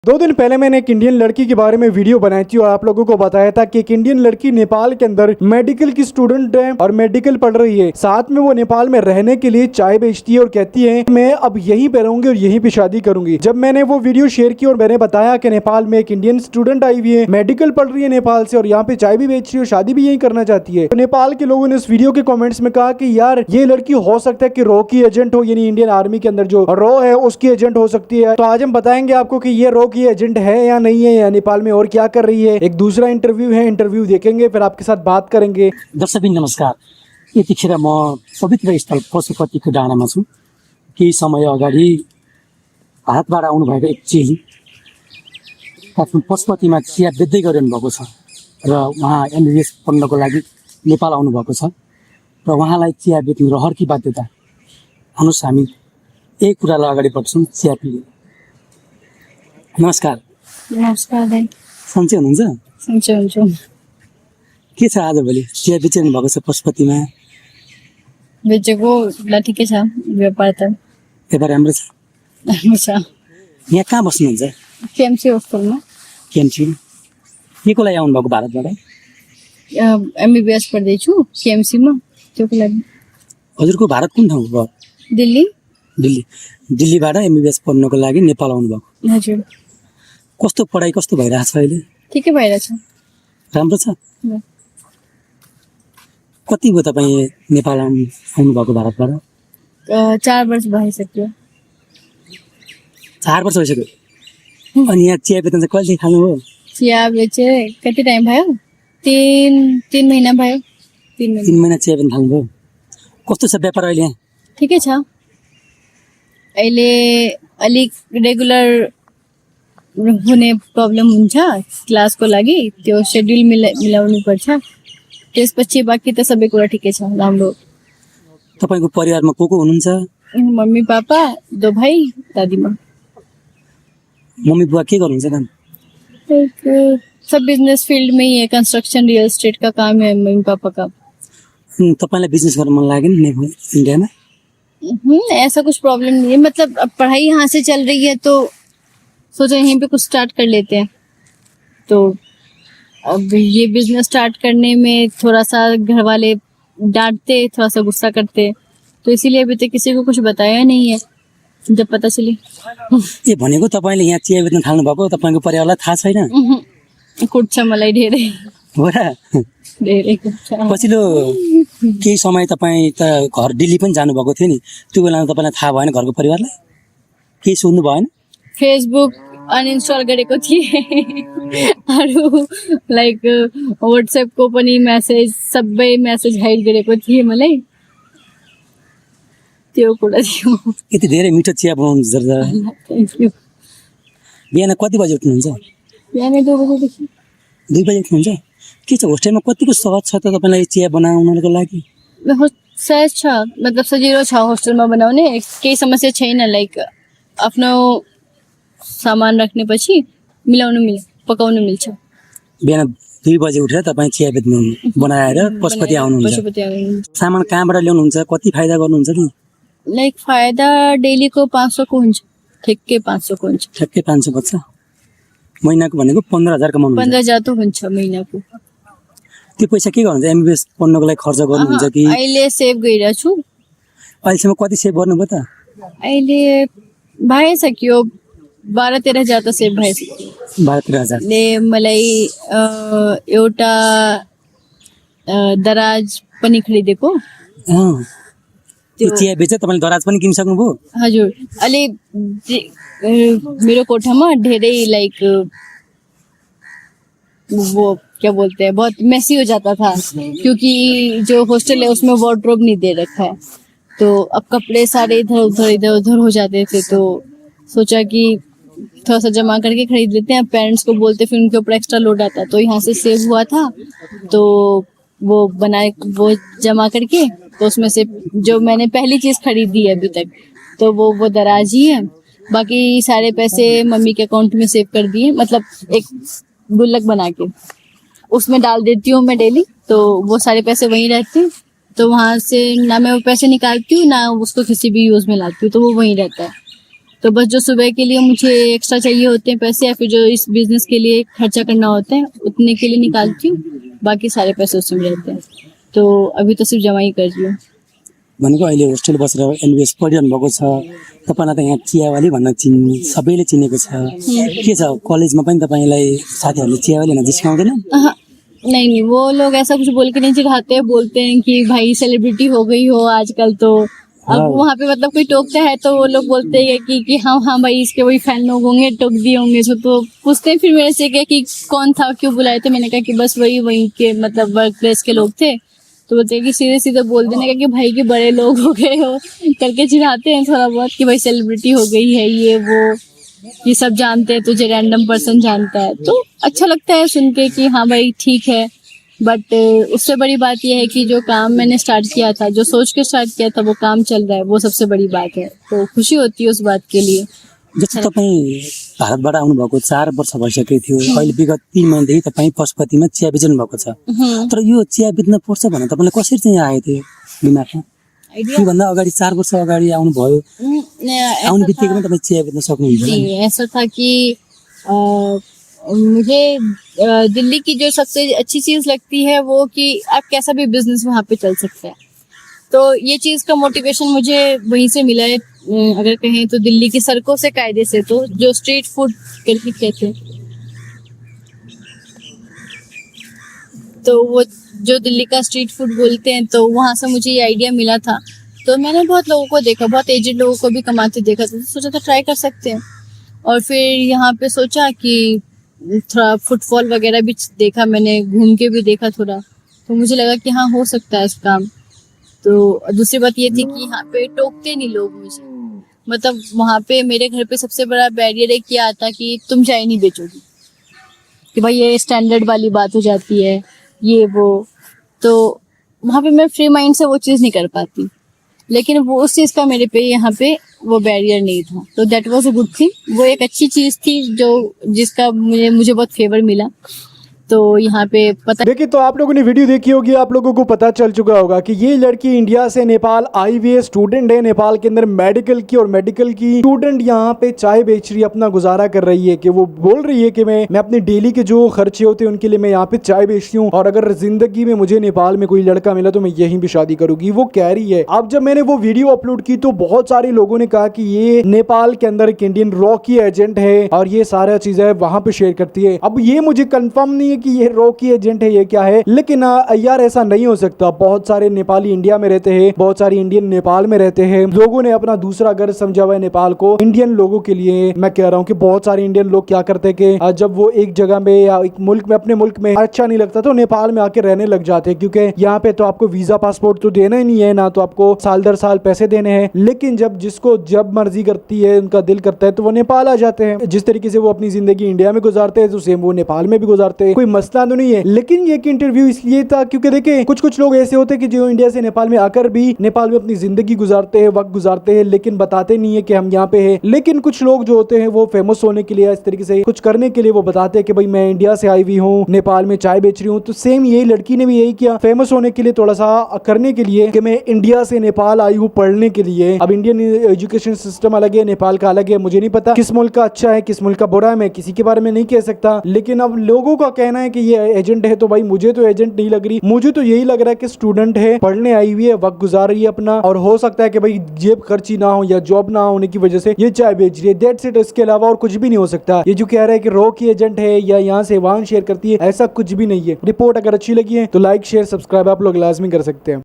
2 दिन पहले मैंने एक इंडियन लड़की के बारे में वीडियो बनाई थी और आप लोगों को बताया था कि एक इंडियन लड़की नेपाल के अंदर मेडिकल की स्टूडेंट है और मेडिकल पढ़ रही है। साथ में वो नेपाल में रहने के लिए चाय बेचती है और कहती है मैं अब यहीं पे रहूंगी और यहीं पे शादी करूंगी। जब मैंने वो वीडियो शेयर की और मैंने बताया कि नेपाल में एक इंडियन स्टूडेंट आई हुई है, मेडिकल पढ़ रही है नेपाल से और यहाँ पे चाय भी बेच रही है और शादी भी यही करना चाहती है, तो नेपाल के लोगों ने इस वीडियो के कॉमेंट्स में कहा कि यार ये लड़की हो सकता है कि रॉ की एजेंट हो, यानी इंडियन आर्मी के अंदर जो रॉ है उसकी एजेंट हो सकती है। तो आज हम बताएंगे आपको कि ये रॉ की एजेंट है या नहीं है, या नेपाल में और क्या कर रही है। एक दूसरा इंटरव्यू है, इंटरव्यू देखेंगे फिर आपके साथ बात करेंगे। दर्शकबिन नमस्कार। यतिखेर म पवित्र स्थल पशुपतिको डाँडामा छु। केही समय अगाडि भारतबाट आउनुभएको एक चेली काठमाडौँ पशुपतिमा चिया बेच्दै गरिरहनु भएको छ र उहाँ एमबिबिएस पढ्नको लागि नेपाल आउनुभएको छ र उहाँलाई चिया बेच्नु रहरकी बाध्यता। आउनुहोस् हामी यही कुरालाई अगाडि बढ्छौँ। चिया पिए। नमस्कार। नमस्कार दाइ। सन्चै हुनुहुन्छ? सन्चै हुन्छु। के छ आजभोलि चिया बेचिरहनु भएको छ पशुपतिमा? बेचेको ल ठिकै छ, व्यापार त व्यापार राम्रो छ? राम्रो छ। यहाँ कहाँ बस्नुहुन्छ? केएमसी होस्टेलमा। केएमसी के को लागि आउनुभएको भारतबाट? एमबिबिएस पढ्दैछु केएमसीमा, त्योको लागि। हजुरको भारत कुन ठाउँ हो? दिल्ली। दिल्लीबाट एमबिबिएस पढ्नको लागि नेपाल आउनुभएको? हजुर। कस्तो पढाइ कस्तो भइरहेको छ अहिले? ठिकै भइरहेछ। राम्रो छ? कति भयो तपाईँ नेपाल आउनुभएको भारतबाट? 4 वर्ष भइसक्यो। 4 वर्ष भइसक्यो। अनि यहाँ चिया बेच्न चाहिँ कहिले थाल्नुभयो? चिया बेचे कति टाइम भयो? 3 महिना भयो। 3 महिना चिया बेच्न थाल्नुभयो। कस्तो छ व्यापार अहिले यहाँ? ठिकै छ। अहिले अलिक रेगुलर हुने प्रब्लम हुन्छ क्लासको लागि, त्यो सेड्युल मिलाउनु पर्छ। त्यसपछि बाँकी त सबै कुरा ठिकै छ, राम्रो। तपाईँको परिवारमा को हुनुहुन्छ? मम्मी पापा, 2 भाइ, दादीमा। मम्मी बुवा के गर्नुहुन्छ काम? सब बिजनेस फील्ड में ही है, कंस्ट्रक्शन रियल एस्टेट का काम है मम्मी पापा का। तपाईँलाई बिजनेस गर्न मन लाग्यो नि इन्डियामा? ऐसा कुछ प्रॉब्लम नहीं है, मतलब अब पढ़ाई यहाँ से चल रही है तो सोचा यहीं पे कुछ स्टार्ट कर लेते हैं। तो अब ये बिजनेस स्टार्ट करने में थोड़ा सा घर वाले डांटते, थोड़ा सा गुस्सा करते, तो इसीलिए अभी तक किसी को कुछ बताया नहीं है। जब पता चली ए भनेको तपाईले यहाँ चिया बेच्न थाल्नु भएको तपाईको परिवारलाई थाहा छैन? कुट्छ मलाई धेरै। हो र? धेरै कुट्छ। पछिल्लो केही समय तपाईँ त घर दिल्ली पनि जानुभएको थियो नि, त्यो बेलामा तपाईलाई थाहा भएन घरको परिवारलाई? केही सोध्नु भएन? फेसबुक अनइन्स्टल गरेको थिएँ, अरू लाइक व्हाट्सएपको पनि मेसेज, सबै मेसेज हाइड गरेको थिएँ मलाई। त्यो कुरा थियो। यति धेरै मिठो चिया बनाउनु हुन्छ। Thank you. बिहान कति बजे उठ्नुहुन्छ? बिहान 2 बजेदेखि। 2 बजे उठ्नुहुन्छ? के छ होस्टेलमा कतिको सहज छ त तपाईलाई चिया बनाउनको लागि? सहज छ, मतलब सजिलो छ होस्टेलमा बनाउने, केही समस्या छैन। लाइक आफ्नो सामान राख्नेपछि पकाउनु मिल्छ। बिहान 2 बजे उठेर तपाईँ चिया बेच्नु बनाएर पशुपति आउनुहुन्छ। सामान कहाँबाट ल्याउनुहुन्छ? कति फाइदा गर्नुहुन्छ नि? लाइक फाइदा डेली को 500 को हुन्छ, ठ्याक्कै 500 को हुन्छ। ठ्याक्कै 500 बच्छ। महिनाको भनेको 15,000 कमाउनुहुन्छ? 15,000 त हुन्छ महिनाको। त्यो पैसा के गर्नुहुन्छ? एमबिबिएस पढ्नको लागि खर्च गर्नुहुन्छ कि? अहिले सेभ गरिरहेको छु। अहिलेसम्म कति सेभ गर्नुभयो त? अहिले भइसक्यो 12-13,000 त सेभ भइसक्यो। 12-13,000 ले मलाई एउटा दराज पनि खरिदेको। त्यो चिया बेचेर तपाईले दराज पनि किन सक्नुभयो? हजुर। अलि मेरो कोठामा धेरै लाइक वो क्या बोलते हैं, बहुत मेसी हो जाता था क्योंकि जो हॉस्टल है उसमें वार्डरोब नहीं दे रखा है, तो अब कपड़े सारे इधर उधर हो जाते थे। तो सोचा कि थोड़ा सा जमा करके खरीद लेते हैं, पेरेंट्स को बोलते फिर उनके ऊपर एक्स्ट्रा लोड आता, तो यहाँ से सेव हुआ था तो वो जमा करके, तो उसमें से जो मैंने पहली चीज खरीदी है अभी तक तो वो दराज ही है। बाकी सारे पैसे मम्मी के अकाउंट में सेव कर दिए, मतलब एक गुल्लक बना के उसमें डाल देती हूँ मैं डेली, तो वो सारे पैसे वहीं रहते हैं। तो वहां से ना मैं वो पैसे निकालती हूँ ना उसको किसी भी यूज में लाती हूँ, तो वो वहीं रहता है। तो बस जो सुबह के लिए मुझे एक्स्ट्रा चाहिए होते हैं पैसे, या फिर जो इस बिजनेस के लिए खर्चा करना होता है उतने के लिए निकालती हूँ, बाकी सारे पैसे उसमें रहते हैं। तो अभी तो सिर्फ जमा ही कर रही हूँ। भनेको अहिले होस्टेल बसेर एनबिएस पढिरहनु भएको छ, तपाईँलाई त यहाँ चियावाली भन्न सबैले चिनेको छ, के छ कलेजमा पनि तपाईँलाई साथीहरूले चियावाली भन्न जिस्काउँदैन? हाँ, नहीं, वो लोग ऐसा कुछ बोल के नहीं चिढ़ाते हैं, बोलते हैं कि भाई सेलिब्रिटी हो गई हो आजकल तो। अब वहाँ पे मतलब कोई टोकता है तो वो लोग बोलते हैं कि हाँ भाई इसके वही फैन लोग होंगे, टोक दिए होंगे। तो पूछते हैं फिर मेरे से क्या कि कौन था, क्यों बुलाए थे? मैंने कहा कि बस वही के मतलब वर्क प्लेस के लोग थे। तो बोलते हैं कि सीधे सीधे बोल देने का कि भाई के बड़े लोग हो गए हो करके चिढ़ाते हैं थोड़ा बहुत कि भाई सेलिब्रिटी हो गई है ये वो, ये सब जानते हैं, तुझे रैंडम पर्सन जानता है। तो अच्छा लगता है सुन के कि हाँ भाई ठीक है। बट उससे बड़ी बात यह है कि जो काम मैंने स्टार्ट किया था, जो सोच के स्टार्ट किया था, वो काम चल रहा है, वो सबसे बड़ी बात है। तो खुशी होती है उस बात के लिए। जस्तो तपाईँ भारतबाट आउनुभएको 4 वर्ष भइसकेको थियो, अहिले विगत 3 महिनादेखि तपाईँ पशुपतिमा चिया बेच्नु भएको छ। तर यो चिया बेच्न पर्छ भने तपाईँलाई कसरी चाहिँ आएको थियो दिमागमा? त्योभन्दा अगाडि 4 वर्ष अगाडि आउनुभयो, आउने बित्तिकै पनि तपाईँ चिया बेच्न सक्नुहुन्छ? जी, ऐसा था कि मुझे दिल्ली की जो सबसे अच्छी चीज लगती है वो कि आप कैसा भी बिजनेस वहाँ पे चल सकता है। तो ये चीज का मोटिवेशन मुझे वहीं से मिला है। अगर कहें तो दिल्ली की सड़कों से कायदे से, तो जो स्ट्रीट फूड करके कहते हैं, तो वो जो दिल्ली का स्ट्रीट फूड बोलते हैं, तो वहाँ से मुझे ये आइडिया मिला था। तो मैंने बहुत लोगों को देखा, बहुत एजेड लोगों को भी कमाते देखा, तो सोचा था ट्राई कर सकते हैं। और फिर यहाँ पे सोचा कि थोड़ा फुटफॉल वगैरह भी देखा, मैंने घूम के भी देखा थोड़ा, तो मुझे लगा कि हाँ हो सकता है इस काम। तो दूसरी बात ये थी कि यहाँ पे टोकते नहीं लोग मुझे, मतलब वहाँ पे मेरे घर पे सबसे बड़ा बैरियर एक क्या आता कि तुम चाय नहीं बेचोगी, कि भाई ये स्टैंडर्ड वाली बात हो जाती है ये वो। तो वहाँ पे मैं फ्री माइंड से वो चीज़ नहीं कर पाती, लेकिन वो उस चीज़ का मेरे पे यहाँ पे वो बैरियर नहीं था। तो that was a good thing, वो एक अच्छी चीज़ थी जो जिसका मुझे बहुत फेवर मिला। तो यहाँ पे पता देखिए, तो आप लोगों ने वीडियो देखी होगी, आप लोगों को पता चल चुका होगा कि ये लड़की इंडिया से नेपाल आई हुई है, स्टूडेंट है नेपाल के अंदर मेडिकल की, और मेडिकल की स्टूडेंट यहाँ पे चाय बेच रही है, अपना गुजारा कर रही है। कि वो बोल रही है कि मैं अपने डेली के जो खर्चे होते हैं उनके लिए मैं यहाँ पे चाय बेचती हूँ, और अगर जिंदगी में मुझे नेपाल में कोई लड़का मिला तो मैं यहीं भी शादी करूंगी, वो कह रही है। अब जब मैंने वो वीडियो अपलोड की तो बहुत सारे लोगों ने कहा कि ये नेपाल के अंदर एक इंडियन रॉकी एजेंट है और ये सारा चीजें वहां पे शेयर करती है। अब ये मुझे कंफर्म नहीं है कि ये रॉकी एजेंट है, ये क्या है, लेकिन यार ऐसा नहीं हो सकता। बहुत सारे नेपाली इंडिया में रहते हैं, बहुत सारे इंडियन नेपाल में रहते हैं, लोगों ने अपना दूसरा घर समझा हुआ है नेपाल को। इंडियन लोगों के लिए मैं कह रहा हूँ कि बहुत सारे इंडियन लोग क्या करते हैं कि जब वो एक जगह में या एक मुल्क में, अपने मुल्क में अच्छा नहीं लगता तो नेपाल में आके रहने लग जाते हैं, क्योंकि यहाँ पे तो आपको वीजा पासपोर्ट तो देना ही नहीं है, ना तो आपको साल दर साल पैसे देने हैं। लेकिन जब जिसको जब मर्जी करती है, उनका दिल करता है, तो वो नेपाल आ जाते हैं। जिस तरीके से वो अपनी जिंदगी इंडिया में गुजारते हैं तो सेम वो नेपाल में भी गुजारते हैं, कोई मसला तो नहीं है। लेकिन ये इंटरव्यू इसलिए था क्योंकि देखिए कुछ लोग ऐसे होते हैं कि जो इंडिया से नेपाल में आकर भी नेपाल में अपनी जिंदगी गुजारते हैं, वक्त गुजारते हैं, लेकिन बताते नहीं है कि हम यहाँ पे हैं। लेकिन कुछ लोग जो होते हैं वो फेमस होने के लिए, इस तरीके से कुछ करने के लिए वो बताते हैं कि भाई मैं इंडिया से आई हुई हूँ, नेपाल में चाय बेच रही हूँ। तो सेम यही लड़की ने भी यही किया, फेमस होने के लिए, थोड़ा सा करने के लिए कि मैं इंडिया से नेपाल आई हूँ पढ़ने के लिए। अब इंडियन एजुकेशन सिस्टम अलग है, नेपाल का अलग है। मुझे नहीं पता किस मुल्क का अच्छा है, किस मुल्क का बुरा है, मैं किसी के बारे में नहीं कह सकता। लेकिन अब लोगों का कहना है कि ये एजेंट है, तो भाई मुझे तो एजेंट नहीं लग रही, मुझे तो यही लग रहा है कि स्टूडेंट है, पढ़ने आई हुई है, वक्त गुजार रही है अपना, और हो सकता है कि भाई जेब खर्ची ना हो या जॉब ना होने की वजह से ये चाय बेच रही है। दैट्स इट, इसके अलावा और कुछ भी नहीं हो सकता। ये जो कह रहा है कि रॉकी एजेंट है या यहाँ से वाहन शेयर करती है, ऐसा कुछ भी नहीं है। रिपोर्ट अगर अच्छी लगी है तो लाइक शेयर सब्सक्राइब आप लोग लाजमी कर सकते हैं।